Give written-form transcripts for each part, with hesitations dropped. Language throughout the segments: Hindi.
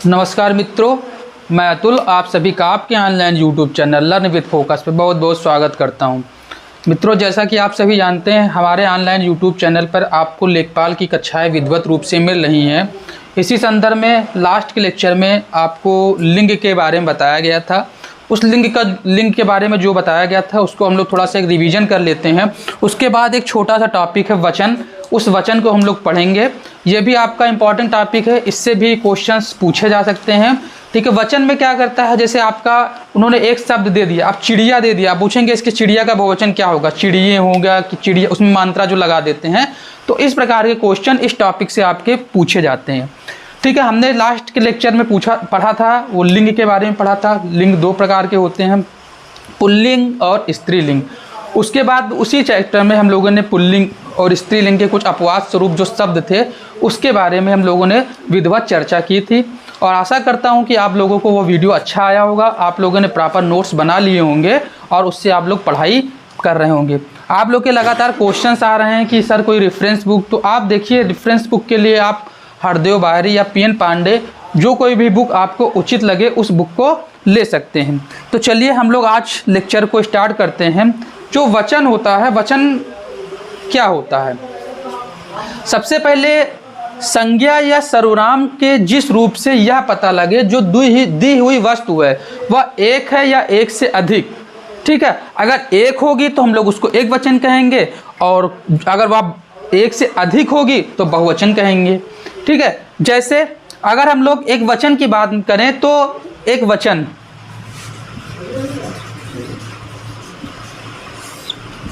नमस्कार मित्रों, मैं अतुल आप सभी का आपके online YouTube channel learn with focus पे बहुत बहुत स्वागत करता हूं। मित्रों, जैसा कि आप सभी जानते हैं, हमारे ऑनलाइन यूट्यूब चैनल पर आपको लेखपाल की कक्षाएं विधिवत रूप से मिल रही हैं। इसी संदर्भ में लास्ट के लेक्चर में आपको लिंग के बारे में बताया गया था। उस लिंग के बारे में जो बताया गया था उसको हम लोग थोड़ा सा एक रिवीजन कर लेते हैं। उसके बाद एक छोटा सा टॉपिक है वचन, उस वचन को हम लोग पढ़ेंगे। ये भी आपका इंपॉर्टेंट टॉपिक है, इससे भी क्वेश्चंस पूछे जा सकते हैं। ठीक है, वचन में क्या करता है, जैसे आपका उन्होंने एक शब्द दे दिया, आप चिड़िया दे दिया, आप पूछेंगे इसके चिड़िया का बहुवचन क्या होगा, चिड़िए होगा कि चिड़िया, उसमें मात्रा जो लगा देते हैं। तो इस प्रकार के क्वेश्चन इस टॉपिक से आपके पूछे जाते हैं। ठीक है, हमने लास्ट के लेक्चर में पढ़ा था, वो लिंग के बारे में पढ़ा था। लिंग दो प्रकार के होते हैं, पुल्लिंग और स्त्रीलिंग। उसके बाद उसी चैप्टर में हम लोगों ने पुल्लिंग और स्त्रीलिंग के कुछ अपवाद स्वरूप जो शब्द थे उसके बारे में हम लोगों ने विधिवत चर्चा की थी। और आशा करता हूं कि आप लोगों को वो वीडियो अच्छा आया होगा, आप लोगों ने प्रॉपर नोट्स बना लिए होंगे और उससे आप लोग पढ़ाई कर रहे होंगे। आप लोग के लगातार क्वेश्चंस आ रहे हैं कि सर कोई रेफरेंस बुक, तो आप देखिए रेफरेंस बुक के लिए आप हरदेव बाहरी या पीएन पांडे, जो कोई भी बुक आपको उचित लगे उस बुक को ले सकते हैं। तो चलिए हम लोग आज लेक्चर को स्टार्ट करते हैं। जो वचन होता है, वचन क्या होता है? सबसे पहले संज्ञा या सर्वनाम के जिस रूप से यह पता लगे जो दी हुई वस्तु है वह एक है या एक से अधिक। ठीक है, अगर एक होगी तो हम लोग उसको एक वचन कहेंगे, और अगर वह एक से अधिक होगी तो बहुवचन कहेंगे। ठीक है, जैसे अगर हम लोग एक वचन की बात करें तो एक वचन,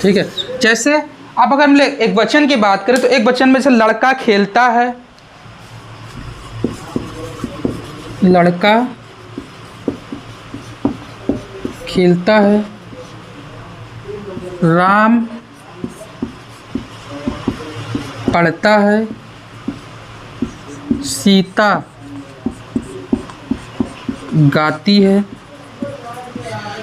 ठीक है, जैसे अब अगर हम लोग एक वचन की बात करें तो एक वचन में से लड़का खेलता है, लड़का खेलता है, राम पढ़ता है, सीता गाती है।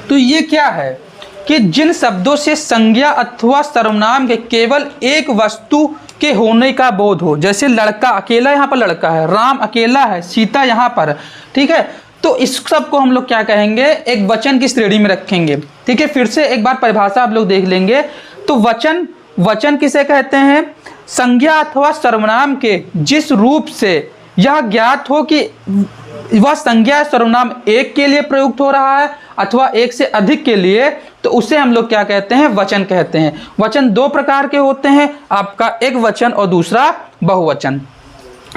तो ये क्या है कि जिन शब्दों से संज्ञा अथवा सर्वनाम के केवल एक वस्तु के होने का बोध हो, जैसे लड़का अकेला, यहाँ पर लड़का है, राम अकेला है, सीता यहाँ पर। ठीक है, तो इस सब को हम लोग क्या कहेंगे, एक वचन की श्रेणी में रखेंगे। ठीक है, फिर से एक बार परिभाषा आप लोग देख लेंगे। तो वचन किसे कहते हैं? संज्ञा अथवा सर्वनाम के जिस रूप से यह ज्ञात हो कि वह संज्ञा सर्वनाम एक के लिए प्रयुक्त हो रहा है अथवा एक से अधिक के लिए, तो उसे हम लोग क्या कहते हैं, वचन कहते हैं। वचन दो प्रकार के होते हैं, आपका एक वचन और दूसरा बहुवचन।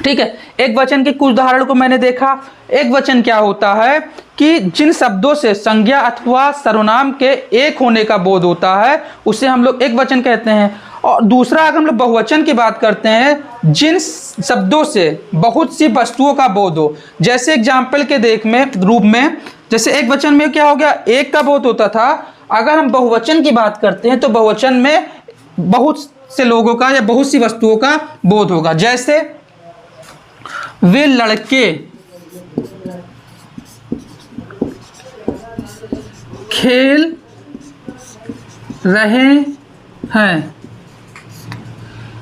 ठीक है, एक वचन के कुछ उदाहरण को मैंने देखा। एक वचन क्या होता है कि जिन शब्दों से संज्ञा अथवा सर्वनाम के एक होने का बोध होता है उसे हम लोग एक वचन कहते हैं। और दूसरा अगर हम लोग बहुवचन की बात करते हैं, जिन शब्दों से बहुत सी वस्तुओं का बोध हो। जैसे एग्जाम्पल के रूप में, जैसे एक वचन में क्या हो गया, एक का बोध होता था। अगर हम बहुवचन की बात करते हैं तो बहुवचन में बहुत से लोगों का या बहुत सी वस्तुओं का बोध होगा। जैसे वे लड़के खेल रहे हैं।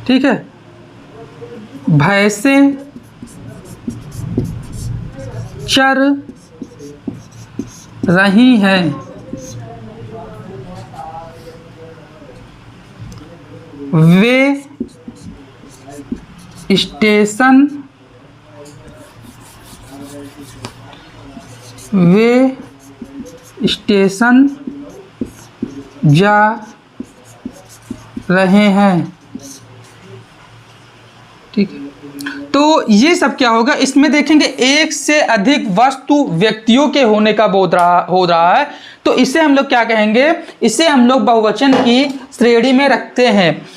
ठीक है, भैंसें चर रही हैं। वे स्टेशन जा रहे हैं। ठीक है, तो ये सब क्या होगा, इसमें देखेंगे एक से अधिक वस्तु व्यक्तियों के होने का बोध हो रहा है, तो इसे हम लोग क्या कहेंगे, इसे हम लोग बहुवचन की श्रेणी में रखते हैं।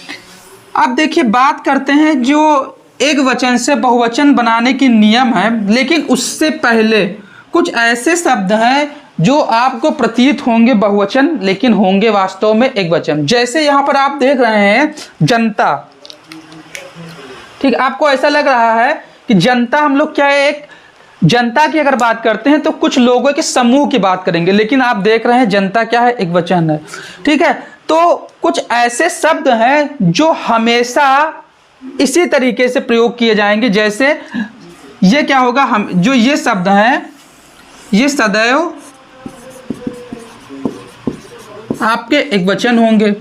अब देखिए बात करते हैं जो एक वचन से बहुवचन बनाने की नियम है, लेकिन उससे पहले कुछ ऐसे शब्द हैं जो आपको प्रतीत होंगे बहुवचन लेकिन होंगे वास्तव में एक वचन। जैसे यहाँ पर आप देख रहे हैं जनता। ठीक, आपको ऐसा लग रहा है कि जनता हम लोग क्या है, एक जनता की अगर बात करते हैं तो कुछ लोगों के समूह की बात करेंगे, लेकिन आप देख रहे हैं जनता क्या है, एक वचन है। ठीक है, तो कुछ ऐसे शब्द हैं जो हमेशा इसी तरीके से प्रयोग किए जाएंगे। जैसे ये क्या होगा, हम जो ये शब्द हैं ये सदैव आपके एक वचन होंगे।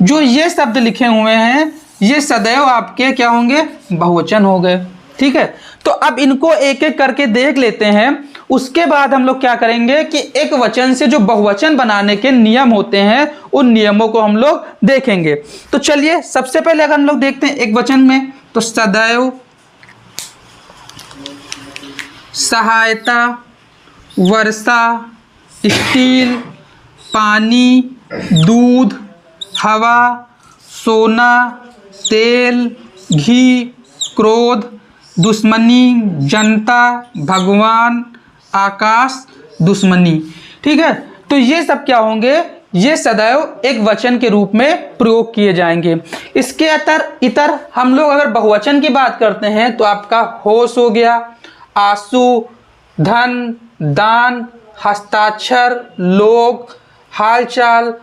जो ये शब्द लिखे हुए हैं ये सदैव आपके क्या होंगे, बहुवचन हो गए। ठीक है, तो अब इनको एक एक करके देख लेते हैं। उसके बाद हम लोग क्या करेंगे कि एक वचन से जो बहुवचन बनाने के नियम होते हैं उन नियमों को हम लोग देखेंगे। तो चलिए सबसे पहले अगर हम लोग देखते हैं एक वचन में, तो सदैव, सहायता, वर्षा, स्टील, पानी, दूध, हवा, सोना, तेल, घी, क्रोध, दुश्मनी, जनता, भगवान, आकाश, दुश्मनी। ठीक है, तो ये सब क्या होंगे, ये सदैव एक वचन के रूप में प्रयोग किए जाएंगे। इसके इतर हम लोग अगर बहुवचन की बात करते हैं तो आपका होश हो गया, आंसू, धन, दान, हस्ताक्षर, लोग, हालचाल,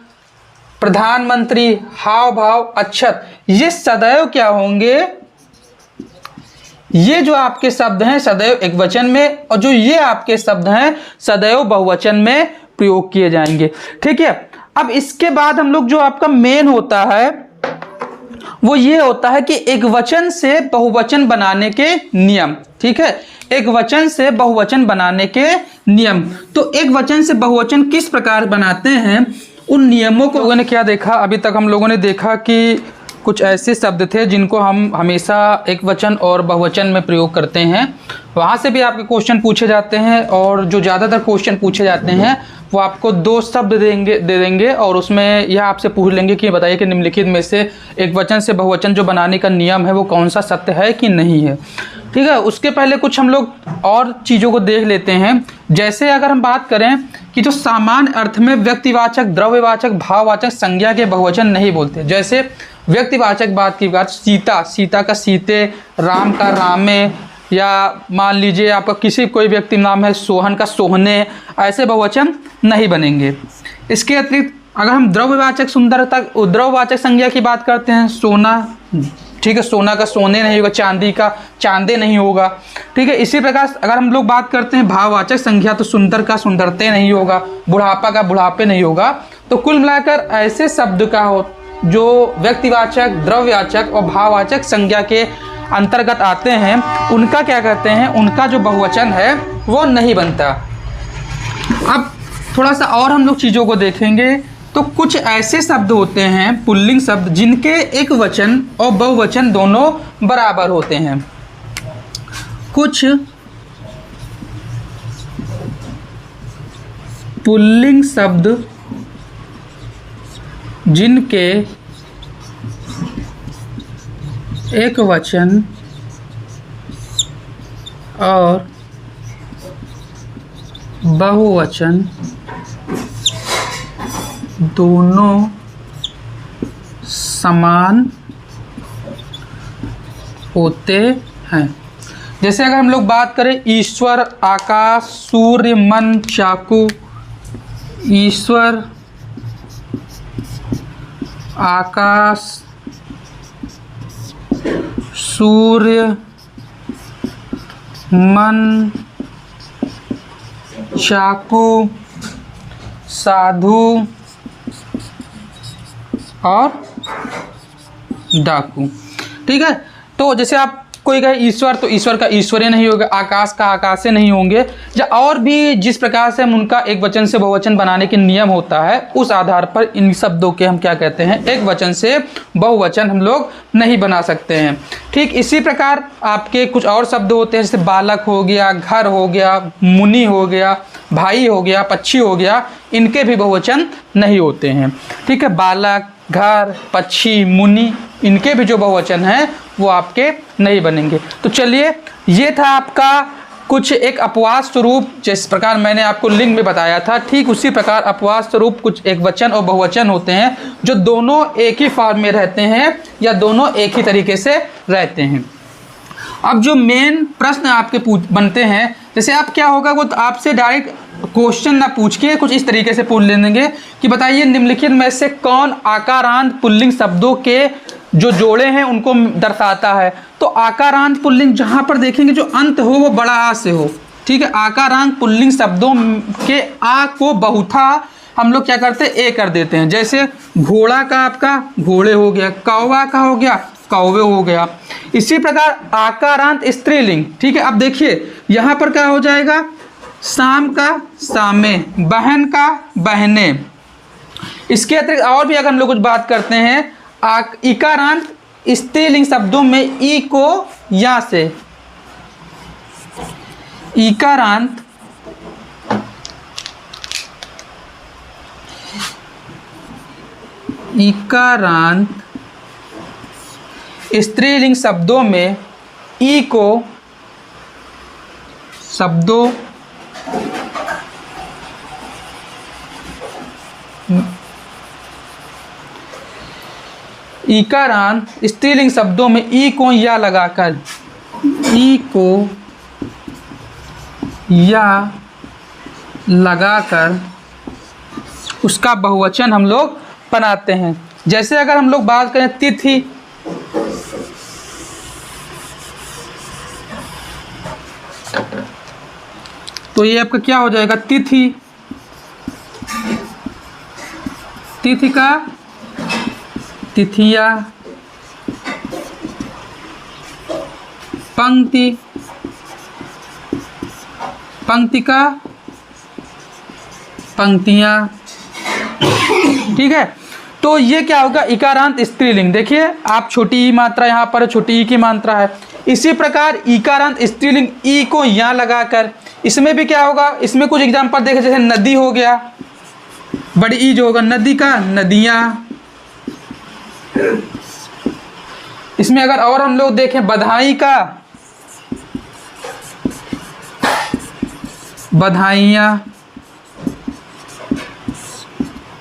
प्रधानमंत्री, हाव भाव, अक्षत, ये सदैव क्या होंगे, ये जो आपके शब्द हैं सदैव एक वचन में, और जो ये आपके शब्द हैं सदैव बहुवचन में प्रयोग किए जाएंगे। ठीक है, अब इसके बाद हम लोग जो आपका मेन होता है वो ये होता है कि एक वचन से बहुवचन बनाने के नियम। ठीक है, एक वचन से बहुवचन बनाने के नियम। तो एक वचन से बहुवचन किस प्रकार बनाते हैं, उन नियमों को लोगों ने क्या देखा, अभी तक हम लोगों ने देखा कि कुछ ऐसे शब्द थे जिनको हम हमेशा एक वचन और बहुवचन में प्रयोग करते हैं। वहाँ से भी आपके क्वेश्चन पूछे जाते हैं, और जो ज़्यादातर क्वेश्चन पूछे जाते हैं वो आपको 2 शब्द दे देंगे और उसमें यह आपसे पूछ लेंगे कि बताइए कि निम्नलिखित में से एक वचन से बहुवचन जो बनाने का नियम है वो कौन सा सत्य है कि नहीं है। ठीक है, उसके पहले कुछ हम लोग और चीज़ों को देख लेते हैं। जैसे अगर हम बात करें कि जो सामान्य अर्थ में व्यक्तिवाचक, द्रव्यवाचक, भाववाचक संज्ञा के बहुवचन नहीं बोलते। जैसे व्यक्तिवाचक बात की बात, सीता, सीता का सीते, राम का रामे, या मान लीजिए आपका किसी कोई व्यक्ति नाम है सोहन का सोहने, ऐसे बहुवचन नहीं बनेंगे। इसके अतिरिक्त अगर हम द्रव्यवाचक सुंदरता, द्रव्यवाचक संज्ञा की बात करते हैं, सोना, ठीक है, सोना का सोने नहीं होगा, चांदी का चांदे नहीं होगा। ठीक है, इसी प्रकार अगर हम लोग बात करते हैं भाववाचक संज्ञा, तो सुंदर का सुंदरते नहीं होगा, बुढ़ापा का बुढ़ापे नहीं होगा। तो कुल मिलाकर ऐसे शब्द का हो जो व्यक्तिवाचक, द्रव्यवाचक और भाववाचक संज्ञा के अंतर्गत आते हैं, उनका क्या कहते हैं, उनका जो बहुवचन है वो नहीं बनता। अब थोड़ा सा और हम लोग चीज़ों को देखेंगे। तो कुछ ऐसे शब्द होते हैं पुल्लिंग शब्द जिनके एक वचन और बहुवचन दोनों बराबर होते हैं। कुछ पुल्लिंग शब्द जिनके एक वचन और बहुवचन दोनों समान होते हैं। जैसे अगर हम लोग बात करें ईश्वर, आकाश, सूर्य, मन, चाकू। ईश्वर, आकाश, सूर्य, मन, चाकू, साधु और डाकू। ठीक है, तो जैसे आप कोई कहे ईश्वर, तो ईश्वर का ईश्वरीय नहीं होगा, आकाश का आकाशे नहीं होंगे, या और भी जिस प्रकार से हम उनका एक वचन से बहुवचन बनाने के नियम होता है, उस आधार पर इन शब्दों के हम क्या कहते हैं, एक वचन से बहुवचन हम लोग नहीं बना सकते हैं। ठीक इसी प्रकार आपके कुछ और शब्द होते हैं, जैसे बालक हो गया, घर हो गया, मुनि हो गया, भाई हो गया, पक्षी हो गया, इनके भी बहुवचन नहीं होते हैं। ठीक है, बालक, घर, पक्षी, मुनि, इनके भी जो बहुवचन हैं वो आपके नहीं बनेंगे। तो चलिए, ये था आपका कुछ एक अपवाद स्वरूप, जिस प्रकार मैंने आपको लिंग में बताया था, ठीक उसी प्रकार अपवाद स्वरूप कुछ एक वचन और बहुवचन होते हैं जो दोनों एक ही फॉर्म में रहते हैं या दोनों एक ही तरीके से रहते हैं। अब जो मेन प्रश्न आपके बनते हैं, जैसे आप क्या होगा, वो आपसे डायरेक्ट क्वेश्चन ना पूछ के कुछ इस तरीके से पूछ लेंगे कि बताइए निम्नलिखित में से कौन आकारांत पुल्लिंग शब्दों के जो जोड़े हैं उनको दर्शाता है। तो आकारांत पुल्लिंग जहाँ पर देखेंगे जो अंत हो वो बड़ा आ से हो, ठीक है। आकारांत पुल्लिंग शब्दों के आ को बहुथा हम लोग क्या करते हैं, ए कर देते हैं। जैसे घोड़ा का आपका घोड़े हो गया, कौवा का हो गया कौवे हो गया। इसी प्रकार आकारांत स्त्रीलिंग, ठीक है। अब देखिए यहाँ पर क्या हो जाएगा, शाम का सामे, बहन का बहने। इसके अतिरिक्त और भी अगर हम लोग कुछ बात करते हैं, इकारांत स्त्रीलिंग शब्दों में ई को या से, इकारांत स्त्रीलिंग शब्दों में ई को शब्दों इकारांत स्त्रीलिंग शब्दों में ई को या लगाकर, ई को या लगाकर उसका बहुवचन हम लोग बनाते हैं। जैसे अगर हम लोग बात करें तिथि, तो ये आपका क्या हो जाएगा, तिथि। तिथि का तिथिया, पंक्ति, पंक्ति का पंक्तियां, ठीक है। तो ये क्या होगा, इकारांत स्त्रीलिंग। देखिए आप छोटी ई मात्रा यहाँ पर छोटी ई की मात्रा है। इसी प्रकार इकारांत स्त्रीलिंग ई को यहाँ लगाकर, इसमें भी क्या होगा, इसमें कुछ एग्जांपल देखें। जैसे नदी हो गया, बड़ी ई जो होगा नदी का नदियाँ। इसमें अगर और हम लोग देखें बधाई का बधाइयाँ,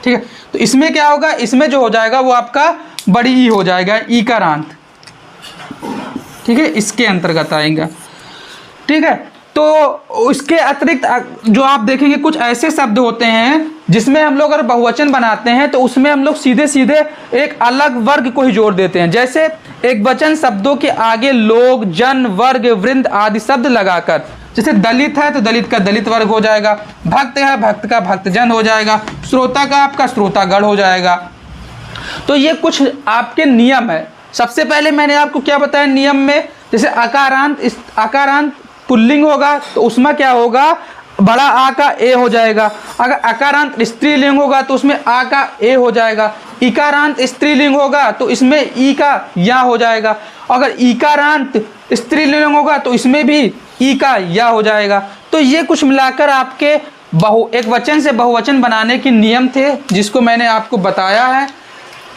ठीक है। तो इसमें क्या होगा, इसमें जो हो जाएगा वो आपका बड़ी ई हो जाएगा, इकारांत, ठीक है, इसके अंतर्गत आएगा, ठीक है। तो उसके अतिरिक्त जो आप देखेंगे कुछ ऐसे शब्द होते हैं जिसमें हम लोग अगर बहुवचन बनाते हैं तो उसमें हम लोग सीधे सीधे एक अलग वर्ग को ही जोड़ देते हैं। जैसे एक वचन शब्दों के आगे लोग, जन, वर्ग, वृंद आदि शब्द लगाकर, जैसे दलित है तो दलित का दलित वर्ग हो जाएगा, भक्त है भक्त का भक्तजन हो जाएगा, श्रोता का आपका श्रोतागण हो जाएगा। तो ये कुछ आपके नियम है। सबसे पहले मैंने आपको क्या बताया नियम में, जैसे आकारांत पुल्लिंग होगा तो उसमें क्या होगा, बड़ा आ का ए हो जाएगा। अगर अकारांत स्त्रीलिंग होगा तो उसमें आ का ए हो जाएगा। इकारांत स्त्रीलिंग होगा तो इसमें ई का या हो जाएगा। अगर इकारांत स्त्रीलिंग होगा तो इसमें भी ई का या हो जाएगा। तो ये कुछ मिलाकर आपके एक वचन से बहुवचन बनाने के नियम थे, जिसको मैंने आपको बताया है।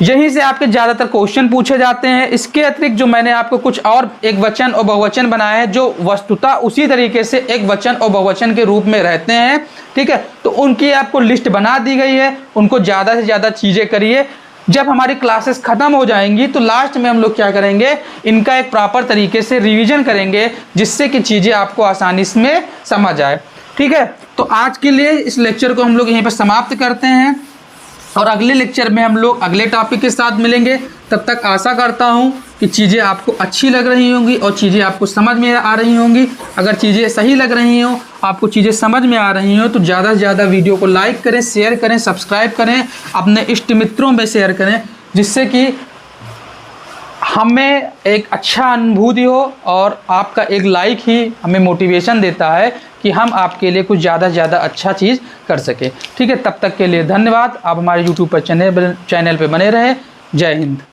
यहीं से आपके ज़्यादातर क्वेश्चन पूछे जाते हैं। इसके अतिरिक्त जो मैंने आपको कुछ और एक वचन और बहुवचन बनाए हैं जो वस्तुतः उसी तरीके से एक वचन और बहुवचन के रूप में रहते हैं, ठीक है। तो उनकी आपको लिस्ट बना दी गई है, उनको ज़्यादा से ज़्यादा चीज़ें करिए। जब हमारी क्लासेस ख़त्म हो जाएंगी तो लास्ट में हम लोग क्या करेंगे, इनका एक प्रॉपर तरीके से रिविज़न करेंगे, जिससे कि चीज़ें आपको आसानी में समझ आए, ठीक है। तो आज के लिए इस लेक्चर को हम लोग यहीं पर समाप्त करते हैं और अगले लेक्चर में हम लोग अगले टॉपिक के साथ मिलेंगे। तब तक आशा करता हूँ कि चीज़ें आपको अच्छी लग रही होंगी और चीज़ें आपको समझ में आ रही होंगी। अगर चीज़ें सही लग रही हों, आपको चीज़ें समझ में आ रही हों, तो ज़्यादा से ज़्यादा वीडियो को लाइक करें, शेयर करें, सब्सक्राइब करें, अपने इष्ट मित्रों में शेयर करें, जिससे कि हमें एक अच्छा अनुभूति हो और आपका एक लाइक ही हमें मोटिवेशन देता है कि हम आपके लिए कुछ ज़्यादा से ज़्यादा अच्छा चीज़ कर सके, ठीक है। तब तक के लिए धन्यवाद। आप हमारे YouTube पर चैनल पे बने रहें। जय हिंद।